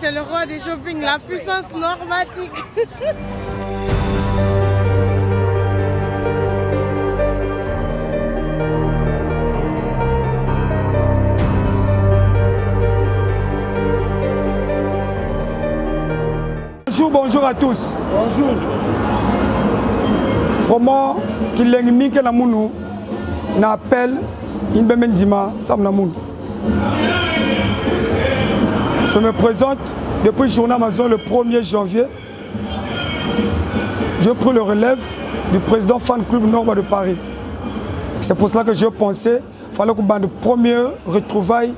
c'est le roi des shopping, la puissance normatique. Bonjour à tous. Bonjour. Vraiment, qu'il est mis que la mounou n'appelle une bemendima sam la moun. Je me présente depuis le journal Amazon le 1er janvier. Je prends le relève du président fan club Nord de Paris. C'est pour cela que je pensais qu'il fallait qu'on ait de première retrouvaille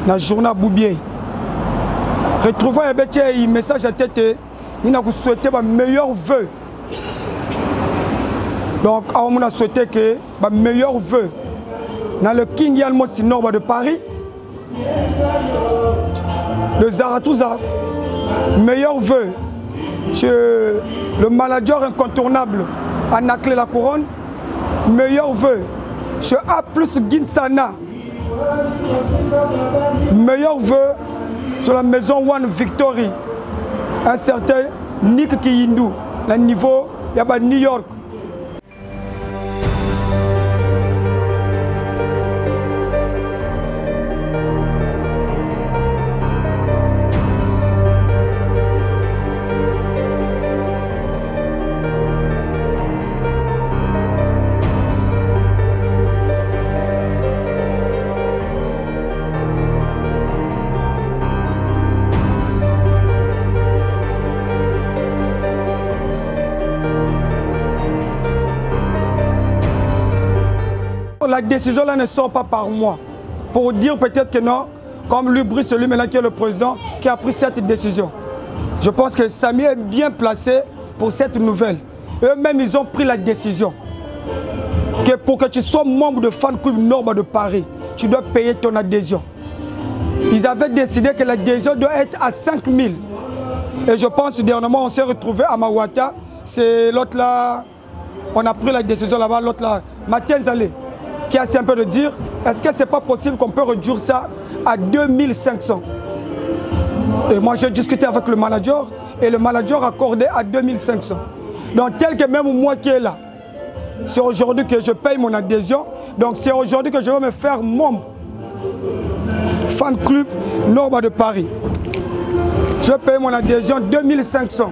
dans le journal Boubier. Retrouvaille un message à tête. Nous avons souhaité mes meilleurs vœux. Donc, on a souhaité que mes meilleurs vœux dans le King Yalmos Nord de Paris, le Zaratouza, meilleurs vœux chez le manager incontournable Anaclé la Couronne, meilleurs vœux chez A plus Ginsana, meilleurs vœux sur la maison One Victory. Un certain Nick Kiyindou, le niveau de New York. La décision là ne sort pas par moi. Pour dire peut-être que non, comme lui, Brice, celui maintenant qui est le président, qui a pris cette décision. Je pense que Samy est bien placé pour cette nouvelle. Eux-mêmes, ils ont pris la décision que pour que tu sois membre de Fan Club Nord de Paris, tu dois payer ton adhésion. Ils avaient décidé que l'adhésion doit être à 5 000. Et je pense que dernièrement, on s'est retrouvé à Mawata. C'est l'autre là, on a pris la décision là-bas, l'autre là, Mathieu Zalé, qui a assez un peu de dire, est-ce que c'est pas possible qu'on peut réduire ça à 2500? Et moi j'ai discuté avec le manager et le manager a accordé à 2500. Donc tel que même moi qui est là, c'est aujourd'hui que je paye mon adhésion, donc c'est aujourd'hui que je vais me faire membre Fan Club Nord de Paris. Je paye mon adhésion 2500.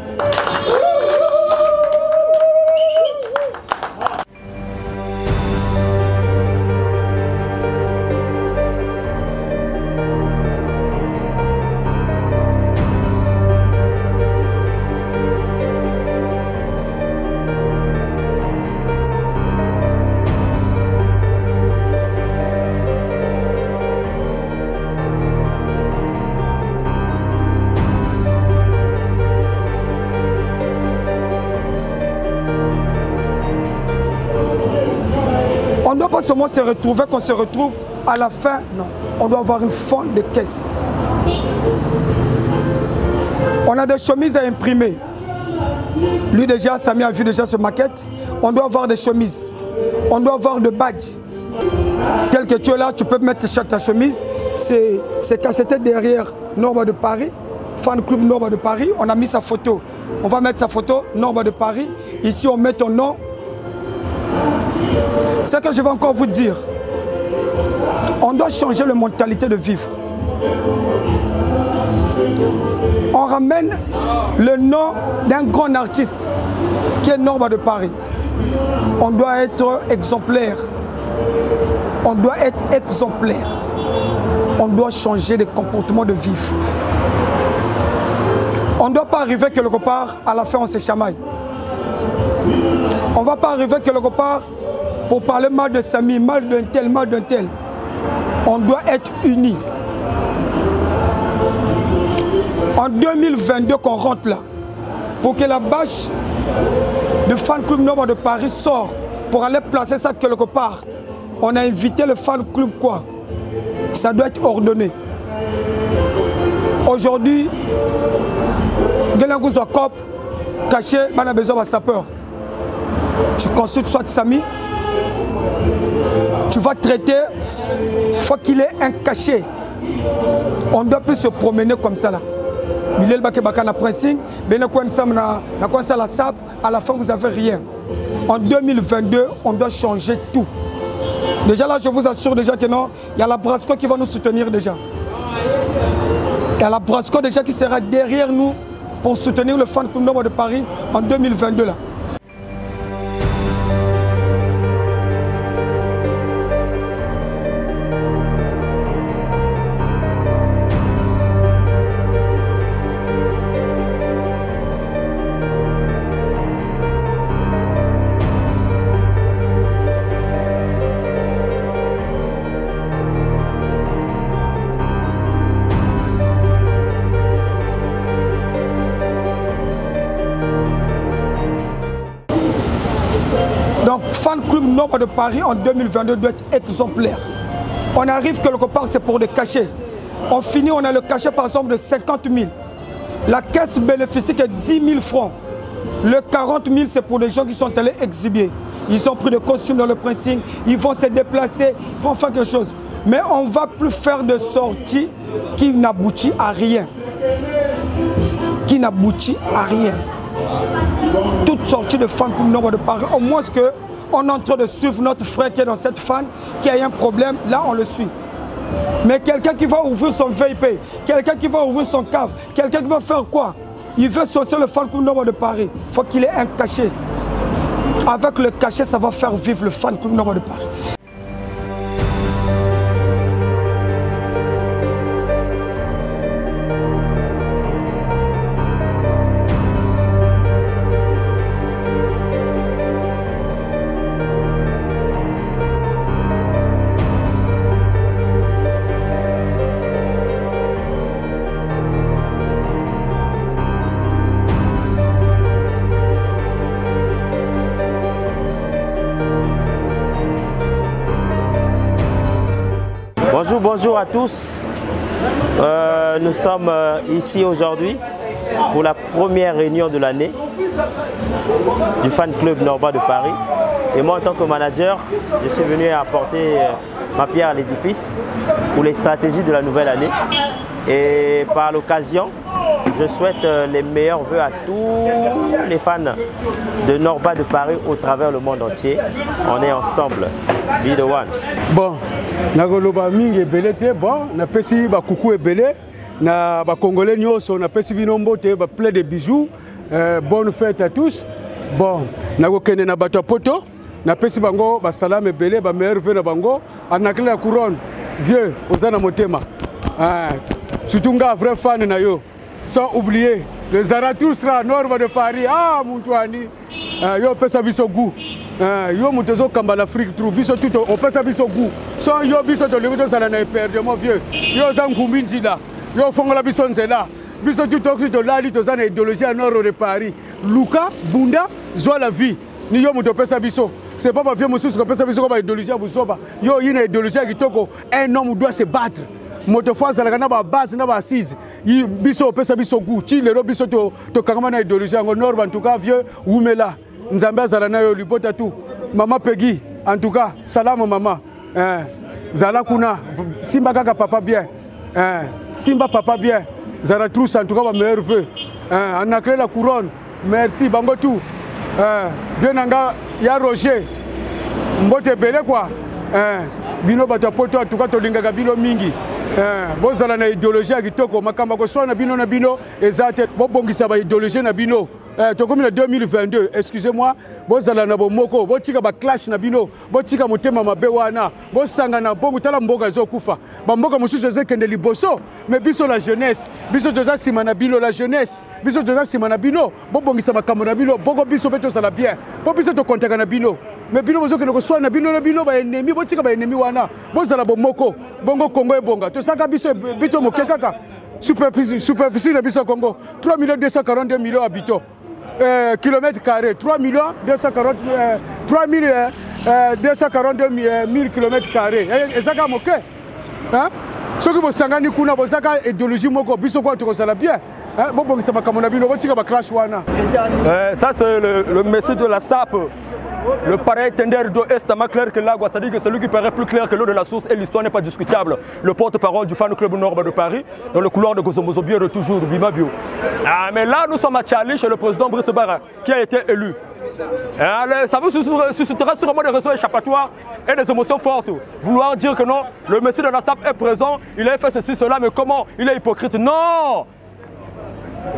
On ne doit pas seulement se retrouver qu'on se retrouve à la fin, non. On doit avoir une fond de caisse. On a des chemises à imprimer. Lui déjà, Samy a vu déjà ce maquette. On doit avoir des chemises. On doit avoir des badges. Tel que tu es là, tu peux mettre ta chemise. C'est cacheté derrière Nord de Paris. Fan Club Nord de Paris. On a mis sa photo. On va mettre sa photo, Nord de Paris. Ici, on met ton nom. Ce que je vais encore vous dire, on doit changer la mentalité de vivre. On ramène le nom d'un grand artiste qui est Nord de Paris. On doit être exemplaire. On doit être exemplaire. On doit changer les comportements de vivre. On ne doit pas arriver quelque part, à la fin on se chamaille. On ne va pas arriver quelque part pour parler mal de Samy, mal d'un tel, mal d'un tel. On doit être unis. En 2022 qu'on rentre là, pour que la bâche de Fan Club Nord de Paris sort, pour aller placer ça quelque part, on a invité le Fan Club quoi. Ça doit être ordonné. Aujourd'hui, Gelangouzo Cop, caché, on a besoin de sapeur. Tu consultes soit Samy, tu vas traiter, il faut qu'il ait un cachet. On ne doit plus se promener comme ça là. Bilel Bakebaka na pressing, la SAP, à la fin vous n'avez rien. En 2022, on doit changer tout. Déjà là, je vous assure déjà que non, il y a la Brasco qui va nous soutenir déjà. Il y a la Brasco déjà qui sera derrière nous pour soutenir le Fan Club Nord de Paris en 2022 là. Donc, Fan Club Nord de Paris en 2022 doit être exemplaire. On arrive quelque part, c'est pour des cachets. On finit, on a le cachet par exemple de 50 000. La caisse bénéficie que 10 000 francs. Le 40 000, c'est pour les gens qui sont allés exhiber. Ils ont pris des costumes dans le pressing, ils vont se déplacer, ils vont faire quelque chose. Mais on ne va plus faire de sorties qui n'aboutit à rien. Qui n'aboutit à rien. Toute sortie de Fan Club Nord de Paris, au moins qu'on est en train de suivre notre frère qui est dans cette fan, qui a un problème, là on le suit. Mais quelqu'un qui va ouvrir son VIP, quelqu'un qui va ouvrir son cave, quelqu'un qui va faire quoi? Il veut sortir le Fan Club Nord de Paris, il faut qu'il ait un cachet. Avec le cachet, ça va faire vivre le Fan Club Nord de Paris. Bonjour à tous. Nous sommes ici aujourd'hui pour la première réunion de l'année du Fan Club Nord de Paris. Et moi, en tant que manager, je suis venu apporter ma pierre à l'édifice pour les stratégies de la nouvelle année. Et par l'occasion, je souhaite les meilleurs vœux à tous les fans de Nord de Paris au travers le monde entier. On est ensemble. Be the one. Bon, nakoloba mingi ebelete bon, na pesi ba kuku ebele na ba congolais nyoso na pesi binombo te ba plein de bijoux. Bonne fête à tous. Bon, nakokende na bato poto, na pesi bango ba salam ebele ba meilleur vœu na bango, anakela la couronne. Vieux, ozana motema. Surtout nga vrai fan na yo. Sans oublier le Zarathustra Nord de Paris. Ah, Moutouani. Yo pesa biso goût. Yo mutezo kamba l'Afrique trou. Biso tout on pesa biso goût. Sans yo biso to levido sala na perdre mon vieux. Yo zankumbi nzila. Yo fongola biso nzela. Biso tout to lali to zana idéologie Nord de Paris. Luka, Bunda, Zoa la vie. Ni yo muto pesa biso. C'est pas ma vieux monsieur qui pesa biso comme idéologie à Busoba. Yo une idéologie qui toko un homme doit se battre. Motophase la na ba base na ba assise. Biso pesa biso goût. Ti le biso to kangama na idéologie en Nord en tout cas vieux Oumela. Nzambe azala na yo libota tout. Maman Peggy en tout cas salam maman. Zala kuna Simba kaka papa bien. Simba papa bien. Zarathustra en tout cas ba meilleur vœu. On a créé la couronne. Merci bango tout. Dieu nanga ya Roger. Mbote belé quoi. Bino bato poto en tout cas to lingaka bino mingi. Bozala na idéologie ya kitoko makamba ko so na bino ezate bobongisa ba idéologie na bino. Tokomi na 2022, excusez-moi, bozala na bomoko, botika ba clash na bino, botika motema mabe wana, bosanga na bongo tala mboka zokufa. Ba mboka mususu ezekende liboso, mais biso la jeunesse, biso toza sima na bino la jeunesse, biso toza sima na bino, bobongisa makambo na bino, bongo biso beto sala bien. Po biso to kontaka na bino. Mais bino bozo ke ko so na bino ba ennemi, botika ba ennemi wana, bozala bomoko, bongo Congo ebonga. To saka biso bito mokekaka. Superficie na biso Congo, 3 242 millions habitants. Kilomètres carrés, 3 242 000 kilomètres carrés. Et ça a moqué. Ce qui vous sangani kuna, vous avez idéologie moko, biso quoi tu resala bien. Ça c'est le message de la SAP le pareil tender d'eau est tellement clair que l'agua, c'est-à-dire que celui qui paraît plus clair que l'eau de la source et l'histoire n'est pas discutable. Le porte-parole du fan club Norba de Paris, dans le couloir de Gozomozo Bio de toujours Bima Bio. Ah, mais là, nous sommes à Tchali chez le président Brice Barra, qui a été élu. Ça vous suscitera sûrement des réseaux échappatoires et des émotions fortes. Vouloir dire que non, le messie de la SAP est présent, il a fait ceci, cela, mais comment? Il est hypocrite. Non!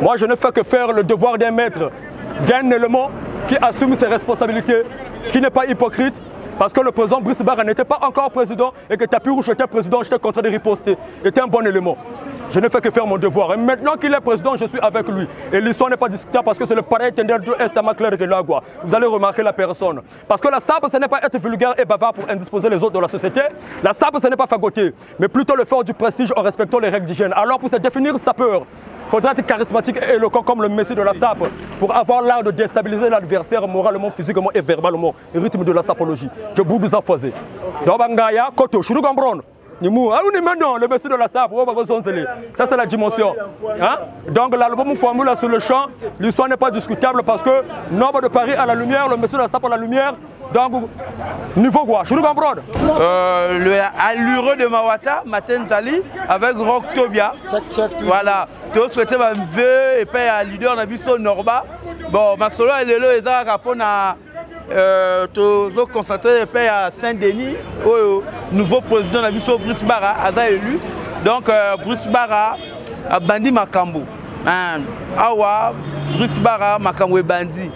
Moi, je ne fais que faire le devoir d'un maître, d'un élément qui assume ses responsabilités, qui n'est pas hypocrite, parce que le président Brice Barra n'était pas encore président et que Tapis Rouge était président, j'étais contraint de riposter. Il était un bon élément. Je ne fais que faire mon devoir. Et maintenant qu'il est président, je suis avec lui. Et l'histoire n'est pas discutable parce que c'est le pareil tender de est à clair que l'agua. Vous allez remarquer la personne. Parce que la SAP, ce n'est pas être vulgaire et bavard pour indisposer les autres de la société. La SAP, ce n'est pas fagoter, mais plutôt le faire du prestige en respectant les règles d'hygiène. Alors pour se définir sapeur, il faudra être charismatique et éloquent comme le messie de la SAP pour avoir l'art de déstabiliser l'adversaire moralement, physiquement et verbalement. Le rythme de la sapologie. Je bouge des affoisés. Dobangaya, Koto, Chourougambron. Le messie de la SAP, ça c'est la dimension. Hein? Donc l'album formule sur le champ, l'histoire n'est pas discutable parce que Norba de Paris à la lumière, le messie de la SAP à la lumière. Donc, niveau quoi? Je vous comprends. Le allureux de Mawata, Maten Zali, avec Rock Tobia. Voilà. Tu souhaites ma vœu et puis à leader de Nabiso Norba. Bon, ma solo est le rapport à tous concentrés à Saint-Denis, nouveau président de Brice Barra a élu. Donc Brice Barra a bandi Makambo. Awa, Brice Barra, Makambo et bandi.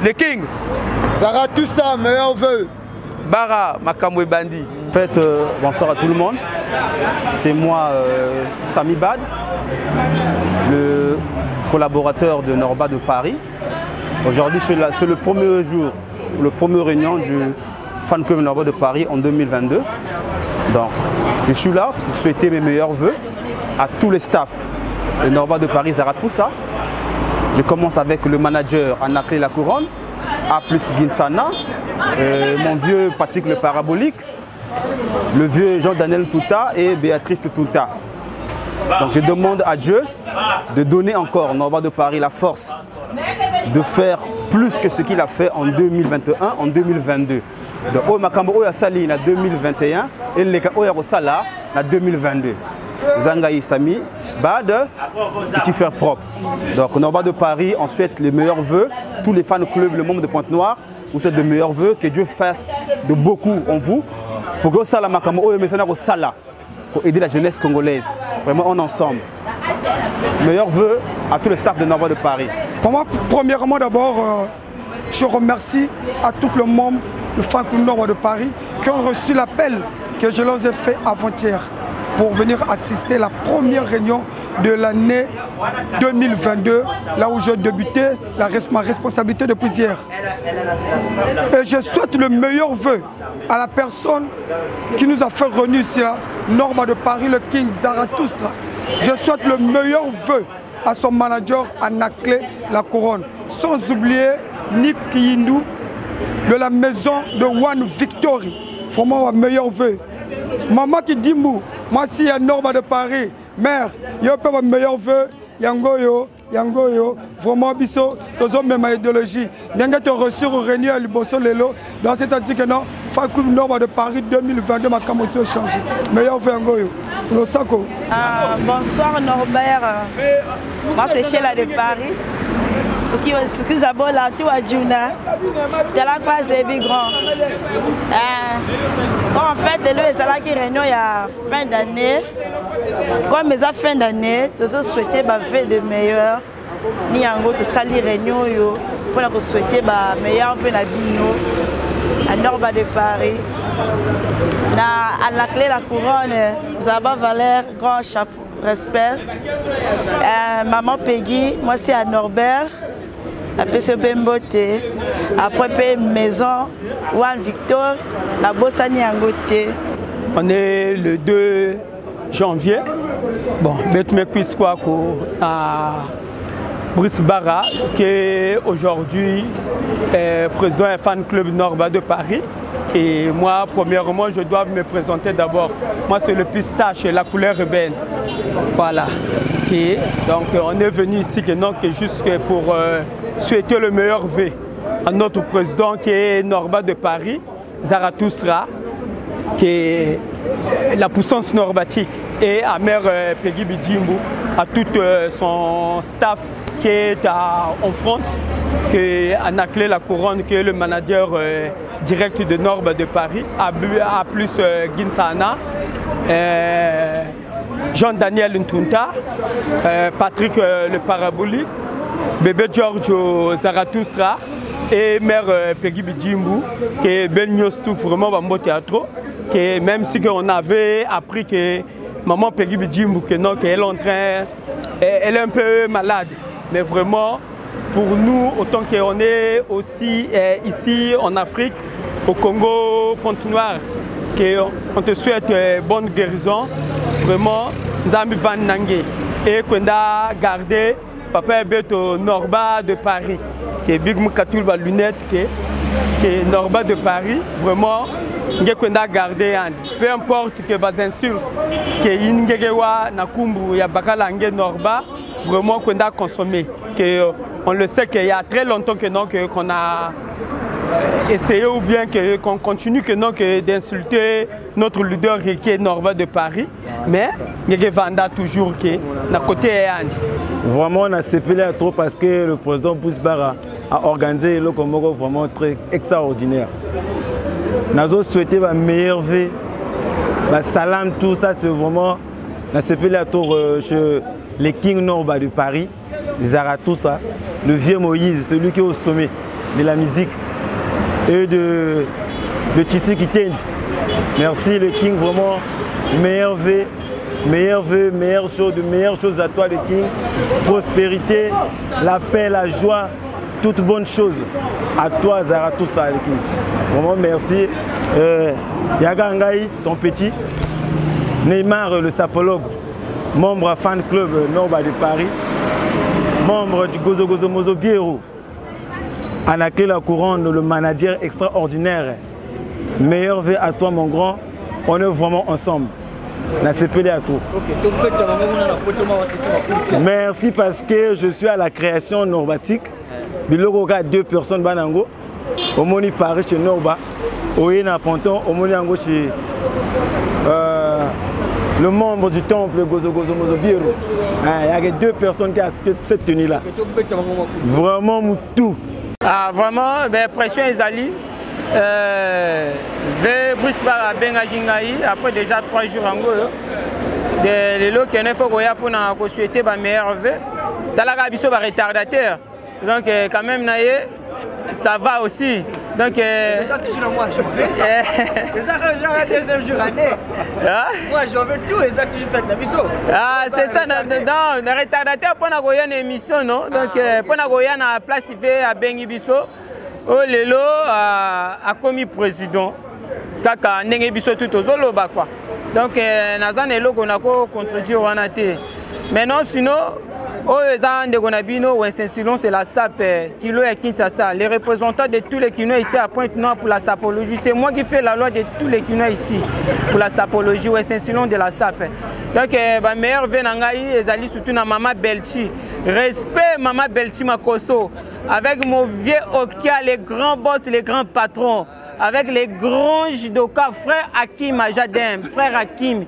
Le King. Sarah, tout ça, meilleur vœu. Barra, Makambo et bandi. En fait, bonsoir à tout le monde. C'est moi, Sami Bad, le collaborateur de Norba de Paris. Aujourd'hui, c'est le premier jour, le premier réunion du fan club Norba de Paris en 2022. Donc, je suis là pour souhaiter mes meilleurs vœux à tous les staffs de Norba de Paris, Zaratoussa. Je commence avec le manager Anaclé La Couronne, A plus Ginsana, mon vieux Patrick le Parabolique, le vieux Jean-Daniel Touta et Béatrice Touta. Donc, je demande à Dieu de donner encore Norba de Paris la force de faire plus que ce qu'il a fait en 2021, en 2022. Donc, au Makambo Oya Sali en 2021 et le Oya Rosala en 2022. Zangaï Sami, Bad, petit frère propre. Donc, Norba de Paris, on souhaite les meilleurs vœux. Tous les fans clubs, le membre de Pointe-Noire, vous souhaitez de meilleurs vœux. Que Dieu fasse de beaucoup en vous. Pour que Sala Makambo Oya Mesana Rosala, pour aider la jeunesse congolaise. Vraiment, on ensemble. Meilleurs vœux à tous les staffs de Norba de Paris. Pour moi, premièrement, d'abord, je remercie à tout le monde du fan club Norba de Paris qui ont reçu l'appel que je leur ai fait avant-hier pour venir assister à la première réunion de l'année 2022, là où j'ai débuté ma responsabilité depuis hier. Et je souhaite le meilleur vœu à la personne qui nous a fait revenir ici, Norba de Paris, le King Zarathoustra. Je souhaite le meilleur vœu à son manager Anaclé La Couronne, sans oublier Nick Kiyindou de la maison de One Victory. Vraiment, un meilleur vœu. Maman qui dit mou, moi si à Norba de Paris, mère, je peux un meilleur vœu, Yangoyo, vraiment biso, tous ont même idéologie. N'enga te reçu au réunion à Liboso Lelo, dans cette année que non, fan club Norba de Paris 2022, ma camoto changé. Meilleur vœu Yangoyo. Bonsoir Norbert, moi c'est Sheila de Paris. Ce qui s'appelle la tour à Djuna, c'est la classe des big grands. En fait, le salaire qui réunion il y a fin d'année. Comme mes fin d'année, nous souhaitons faire de meilleurs. Ni en gros, salir réunion pour la souhaiter meilleur vœu la vie à Norba de Paris. À la clé la couronne, Zaba Valère, grand chapeau, respect. Maman Peggy, moi c'est à Norbert, à PCP Mbote, après maison, One Victor, la Bossani Angote. On est le 2 janvier. Bon, à Brice Barra, qui est aujourd'hui président du fan club Norba de Paris. Et moi, premièrement, je dois me présenter d'abord. Moi, c'est le pistache, la couleur urbaine. Voilà. Et donc, on est venu ici que juste pour souhaiter le meilleur vœu à notre président qui est Norba de Paris, Zarathustra, qui est la puissance normatique, et à Mère Peggy Bijimbu, à tout son staff qui est en France, qui a Anaclé la Couronne, qui est le manager direct de Norba de Paris, à plus Ginsana, Jean-Daniel Ntunta, Patrick le Parabolique, Bébé Giorgio Zarathustra et Mère Peggy Bijimbu, qui est Ben Nyostuk, vraiment un beau théâtre, que même si on avait appris que maman Peggy Bijimbu, qu'elle est un peu malade, mais vraiment pour nous, autant qu'on est aussi ici en Afrique, au Congo, Pointe-Noire, on te souhaite bonne guérison, vraiment, Nzambi Van Nangé, et qu'on a gardé Papa Beto Norba de Paris, qui est Big Moukatoul ba lunette, qui est Norba de Paris, vraiment, qu'on a gardé, peu importe que les insultes, que Ingegewa Nakumbu, Yabakala Norba, vraiment qu'on a consommé. On le sait qu'il y a très longtemps qu'on a essayé ou bien qu'on continue d'insulter notre leader qui est Norba de Paris, mais il y a Vanda toujours qui est à côté. Vraiment, on a séparé trop parce que le président Bousbara a organisé le Congo vraiment très extraordinaire. Nous avons souhaité la meilleure vie, salam, tout ça, c'est vraiment on a séparé chez les King Norba de Paris, les Zarathustra, le vieux Moïse, celui qui est au sommet de la musique, et de Tshisekedi Kitendi. Merci le King, vraiment, meilleure vie, meilleures choses à toi le King, prospérité, la paix, la joie, toutes bonnes choses à toi Zarathustra le King. Vraiment merci. Yaga Ngai, ton petit, Neymar le sapologue, membre fan club Norba de Paris, membre du Gozo Gozo Mozo Biero, Anaclé la Couronne, le manager extraordinaire. Meilleur vœu à toi mon grand, on est vraiment ensemble. La CPD à toi. Merci parce que je suis à la création normatique. Biloko a 2 personnes banango. Au Moni Paris chez Norba. Au Yéna Ponton, au Moni Ango chez le membre du temple Gozo Gozo Mozo Biero. Il y a 2 personnes qui ont cette tenue-là. Vraiment tout. Ah, vraiment, pression Ezali. Brice Bara Bengagingaï, après déjà 3 jours en Golo. Les lots qui ont pour souhaiter ma meilleure vœu. Talaga Bisso va retardateur. Donc, quand même, ça va aussi. Donc, moi, je veux. Les deuxième jour année. Moi, j'en veux tout. Les actes, je fais la mission. Ah, c'est ça. Non, le retardateur, pour une émission, non. Donc, pour une place, il fait à Bengi Bisso. Oh, Lelo a commis président. Kaka, Nenge Bisso tout aux Zoloba, quoi. Donc, Nazan et Logo n'a pas contredire Wanate. Maintenant, sinon, c'est la SAP qui est Kinshasa. Les représentants de tous les Kinois ici à Pointe-Noire pour la sapologie. C'est moi qui fais la loi de tous les Kinois ici pour la sapologie, de la SAP. Donc, ma meilleure venangaï, Ezali surtout na Maman Belchi. Respect Maman Belchi Makoso. Avec mon vieux Okia, les grands boss, les grands patrons. Avec les grands judokas, frère Hakim Ajadem, frère Hakim,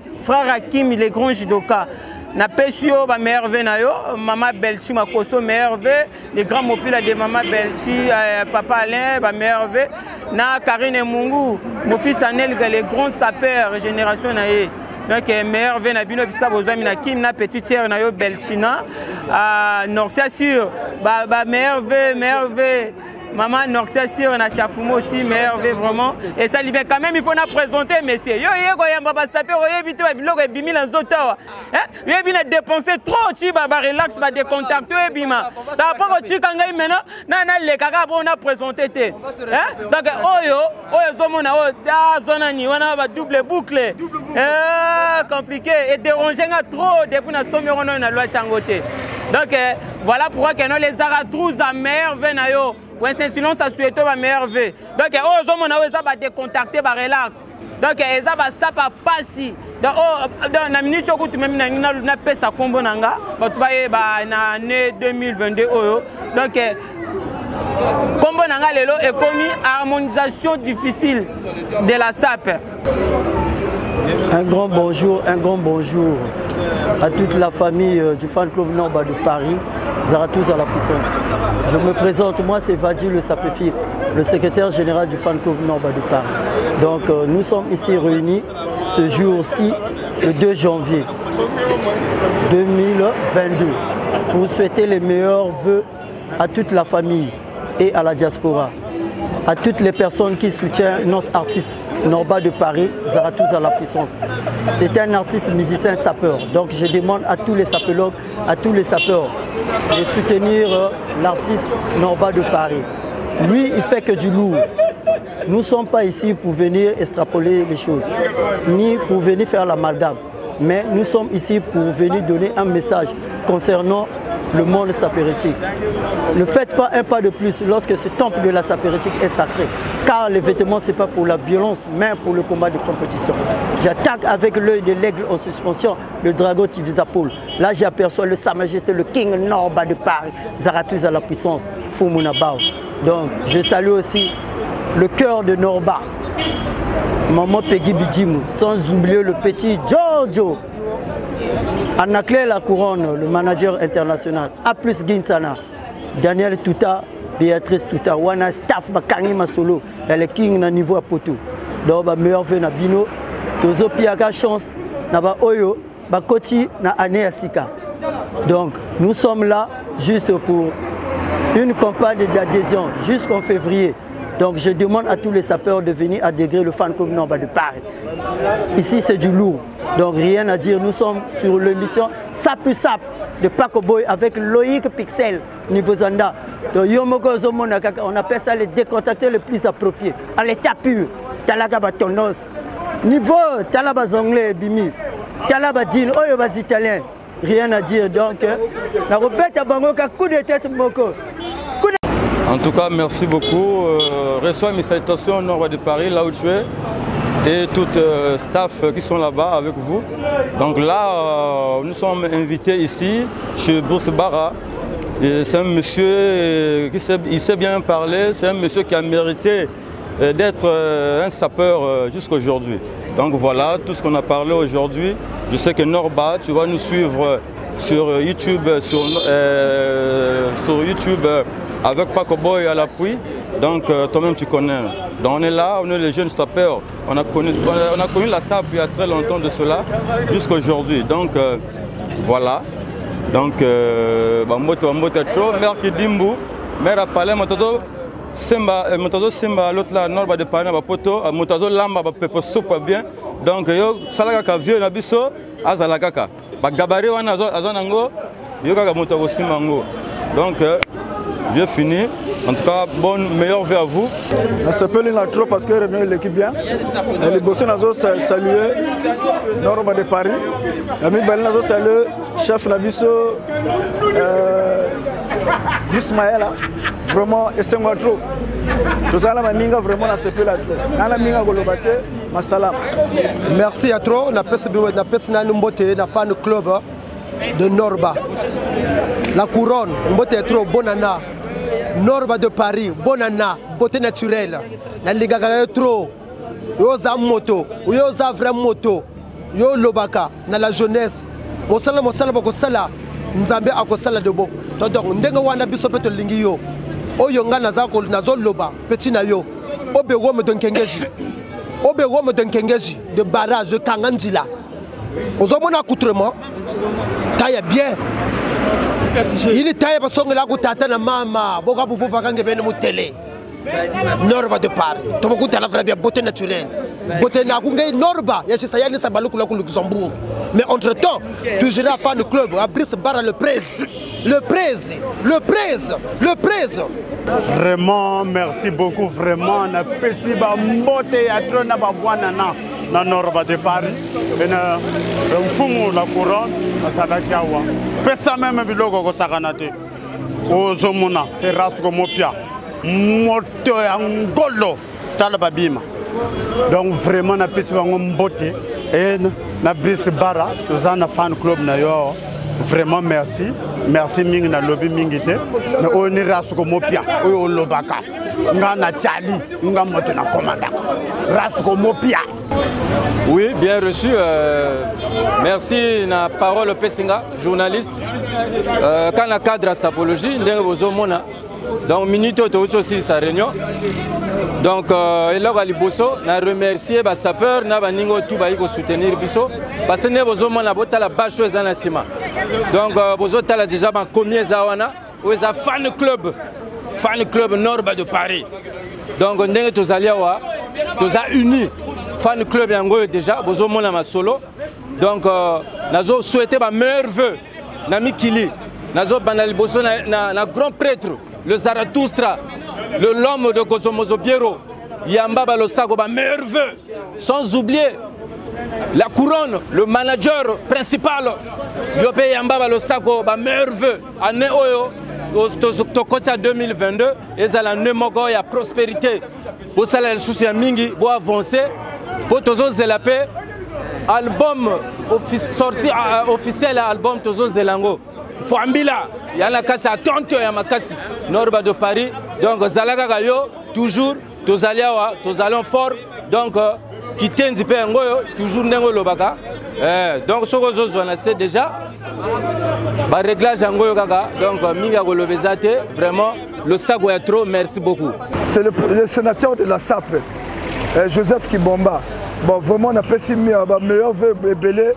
les grands judokas. Na pesio ba merve na yo Maman Belchi Makoso merve les grands mopila de Maman Belchi papa Alain ba merve na Karine Mungu mon fils Anel les grands sapeurs génération na ye donc merve na bino biska bozami na Kim na petite sœur na yo Belchina Norcia sur ba merve Maman Norcia sur na Siafumo aussi merveille vraiment et ça lui quand même il faut la présenter messieurs yo yamba ba saper oyebite ba biloko ebimi na nzoto hein yebina dépenser trop ti ba relax ba décontacter ebima ça pas ko ti kanga maintenant na le kaka bon na présenter te hein donc oyo zomona o da zona ni wana ba double boucle compliqué et déranger trop depuis na somero na loi changote donc voilà pourquoi que non les Zarathustra merveille na yo ouais, c'est sinon ça souhaite ma meilleure vie. Donc, aux hommes, on a décontacté, relax. Donc, ils ont ça pas passer. Donc, dans la minute où tu même na pesa combo nanga, tu vas l'année 2022. Donc, Combo nanga lelo est commis harmonisation difficile de la SAP. Un grand bonjour à toute la famille du fan club Norba de Paris, Zaratous à la puissance. Je me présente, moi c'est Vadi le Sapéfi, le secrétaire général du fan club Norba de Paris. Donc nous sommes ici réunis ce jour-ci, le 2 janvier 2022, pour souhaiter les meilleurs vœux à toute la famille et à la diaspora, à toutes les personnes qui soutiennent notre artiste Norba de Paris, Zaratous à la puissance. C'est un artiste musicien sapeur, donc je demande à tous les sapologues, à tous les sapeurs de soutenir l'artiste Norba de Paris. Lui, il fait que du lourd. Nous ne sommes pas ici pour venir extrapoler les choses, ni pour venir faire l'amalgame, mais nous sommes ici pour venir donner un message concernant le monde sapérétique. Ne faites pas un pas de plus lorsque ce temple de la sapérétique est sacré, car les vêtements, ce n'est pas pour la violence, mais pour le combat de compétition. J'attaque avec l'œil de l'aigle en suspension le dragon Tivisapol. Là, j'aperçois le Sa Majesté, le King Norba de Paris, Zaratous à la puissance, Fumuna Bao. Donc, je salue aussi le cœur de Norba, Maman Peggy Bidjimou, sans oublier le petit Giorgio. Anaclé La Couronne, le manager international, A+ Ginsana, Daniel Touta, Béatrice Touta, Wana Staff Bakangi Masolo, elle est king na niveau à Poto. Donc, meilleur vœu na Bino, Tozo Piaka chance, na ba Oyo, ba Koti na Ane Asika. Donc, nous sommes là juste pour une campagne d'adhésion jusqu'en février. Donc, je demande à tous les sapeurs de venir adhérer le fan club Norba de Paris. Ici, c'est du lourd. Donc, rien à dire. Nous sommes sur l'émission Sapu Sap de Paco Boy avec Loïc Pixel, niveau Zanda. Donc, on appelle ça les décontactés les plus appropriés. À l'état pur, Talaga Batonos. Niveau Talaba Anglais, Bimi. Talaba Din, Oyobas Italien. Rien à dire. Donc, la répète à Bangoka, coup de tête, Moko. En tout cas, merci beaucoup. Reçois mes salutations au Nord de Paris, là où tu es, et tout staff qui sont là-bas avec vous. Donc là, nous sommes invités ici, chez Bruce Barra. C'est un monsieur qui sait bien parler, c'est un monsieur qui a mérité d'être un sapeur jusqu'à aujourd'hui. Donc voilà, tout ce qu'on a parlé aujourd'hui. Je sais que Norba, tu vas nous suivre sur YouTube, avec Paco Boy à l'appui, donc toi-même tu connais. Donc on est là, on est les jeunes sapeurs, on a connu la SAP il y a très longtemps de cela, jusqu'à aujourd'hui. Donc voilà. Donc moto trop, mère qui dimbu, mère a parlé, moto Simba l'autre là, Norba de Paris, poto, moto lamba, pepo soupe bien. Donc yo salaka vieux na biso, azalakaka. Ba gabari wana azanango, yo kaka moto simango. Donc j'ai fini. En tout cas, meilleur vœu à vous. On s'appelle trop parce que l'équipe bien. Les bossons ont salué Norba de Paris. Ami Balin a salué chef Nabiso Ismaël. Vraiment, et c'est moi trop. Tout ça, là, vraiment, on s'appelle trop. Merci à trop. La personne na fan club de Norba. La couronne, Mbote trop bonana. Norba de Paris, bonana, beauté naturelle. La liga trop. Yo za moto, yo za vrai moto. Yo lobaka na la jeunesse. Mosala bako sala. Nzambe akosala de bo. Donc ndenga wana biso peto lingi yo. Oyo nga nazako nazo loba petit na yo. Obe Rome de Nkengeji. Obe Rome de Nkengeji de barrage de Kangandila. Ozomona accoutrement. Taille bien. Il est taillé parce que là, vous maman, vous vacances bien au télé. Norba de Paris. Tu as la vraie beauté naturelle. Beauté naturelle, Norba, il y a ça, il y a ça, Luxembourg. Mais entre-temps, tu gérais fan de club, à Brice Barra le presse. Le presse. Vraiment, merci beaucoup. Vraiment, on a pété ma beauté à trop na babouanana. Na Norba de Paris, et na Fumu la couronne, à Sadakawa. Pesa même bilogo ko sakanate. O Zomuna, c'est Rasco Mopia. Moto Angolo, Talababima. Donc vraiment, na pété ma beauté. Et na Brice Barra, nous avons un fan club na yo. Vraiment merci. merci mingi na lobby mingi te mais on est rasuko mopia oyo lobaka nga na chali nga moto na commandaka rasuko mopia. Oui, bien reçu. Merci na parole Pessinga, journaliste. Quand la cadre à sapologie, donc minute aussi sa réunion. Donc et là Liboso, na remercier ba sapeur na baningo tout ba soutenir biso parce que ne bozo mona bota la bacho ezana sima. Donc bozo tala déjà ban combien zawana ou za fan club Norba de Paris. Donc ndenge tozalia wa toza unis fan club yango déjà bozo mona ma solo. Donc nazo souhaiter ba meilleur vœu na mikili nazo banal boso na grand prêtre le Zarathustra, l'homme de Gozomozo Biero, Yamba Balosago, meilleur vœu, sans oublier la couronne, le manager principal, Yopé Yamba Balosago, meilleur vœu, année Oyo, Tokotia 2022, et ça la Nemogo, il y a prospérité, pour ça la souci à Mingi, pour avancer, pour Tozo Zelapé, album sorti officiel, album Tozo Zelango. Fouambila, il y a la carte à Tonto et à Makassi, Norba de Paris. Donc, Zalaga Gayo, toujours, Tozaliawa, Tozalon fort. Donc, quitter un peu toujours Nengo Lobaka. Donc, ce que je sais déjà, le réglage en Goyo Gaga, donc, Minga Golobezate, vraiment, le Sagoyatro, merci beaucoup. C'est le sénateur de la SAP, Joseph Kibomba. Bon, vraiment, on a fait un meilleur vœu belé,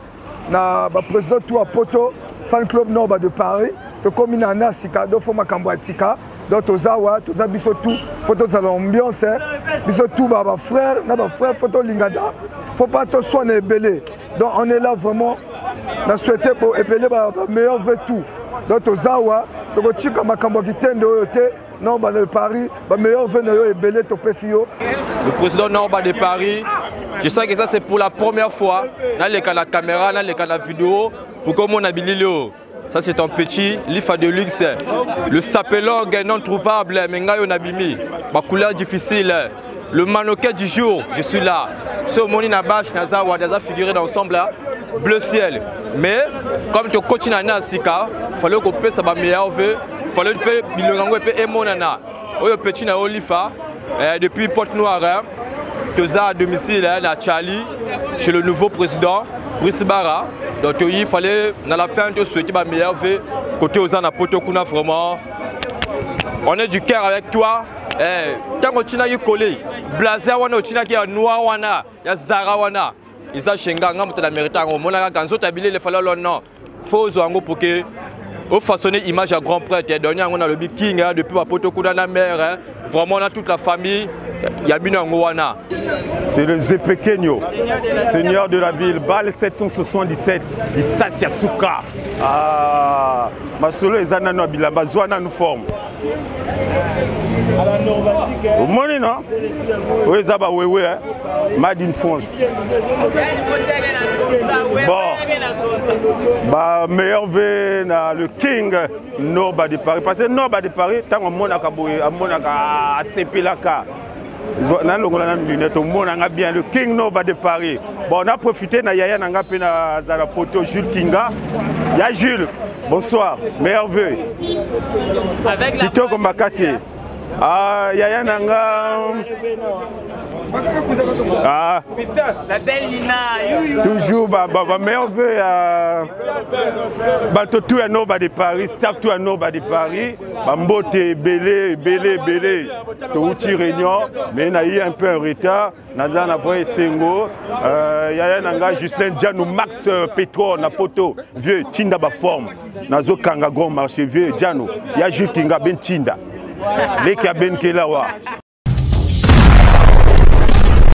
le président tout à Poto. Fan club Norba de Paris, de commune à Sika, de Foma Kambwa Sika, d'autres Ozawa, tous les tout, photos de l'ambiance, biso tout, frère, notre frère, photo Lingada, faut pas tout soigner belé. Donc on est là vraiment, on a souhaité pour épeler meilleur vœu tout. D'autres Ozawa, tout le chic à Kambwa qui tient de Norba de Paris, meilleur vœu et belé to Pesio. Le président Norba de Paris, je sais que ça c'est pour la première fois, dans les cas de la caméra, dans les cas de la vidéo. Pour comment on a bililio, ça c'est un petit livre de luxe. Le sapelog non trouvable, mais on a bimi. Ma couleur difficile. Le mannequin du jour, je suis là. Ce moni nabash naza wadaza figuré d'ensemble là, bleu ciel. Mais comme tu continues à Sika, il fallait qu'on paie ça meilleur vœu. Il fallait que bilingango et monana. Oyo petit na olifa depuis Porte-Noire, Toza à domicile à Charlie chez le nouveau président Brice Barra. Donc il fallait, dans la fin, de souhaiter ma meilleure vie. Côté aux Anapoto, vraiment, on est du cœur avec toi. Tant que tu as collé, Blazer, tu as Noir, il y a Zara, il y a Shenga, il y a Mérita, il y a Ganzo, il y a Falalo, non. Il faut pour que vous façonniez l'image à grand prêtre. Dernier, on a le Big King, depuis ma poto dans la mer. Vraiment, on a toute la famille. Il y a Binoangouana. C'est le Zepekenyo, seigneur de la ville, Bal 777, Issassia Souka. Ah, Masolo et Zanano Bilaba, Zouana nous forme. Au monde, non? Oui, Zaba, oui, oui, Made in France. Bon, bah, meilleur vœu, le King Norba de Paris. Parce que Norba de Paris, tant qu'on monaka à Sepilaka. Bien le King Norba de Paris. Bon, on a profité na Yaya Nanga Pena Zarapoto Jules Kinga. Ya Jules, bonsoir, meilleur vœu. Avec la Tito Kombakasi. Ah, Yaya Nanga. Ah, la belle Lina. Toujours, meilleur vœu à. Tout à Norba de Paris, staff tout à Norba de Paris. Mbote, belé. Touti réunion, mais il y a eu un peu un retard. Nous avons envoyé Sengo. Il y a un Justin Djanou, Max Pétrole, Napoto, vieux, Tinda ba forme. Nazo Kanga grand marché, vieux, Djanou. Il y a Jules Kinga Ben Tinda. Les qui a Ben Kelawa.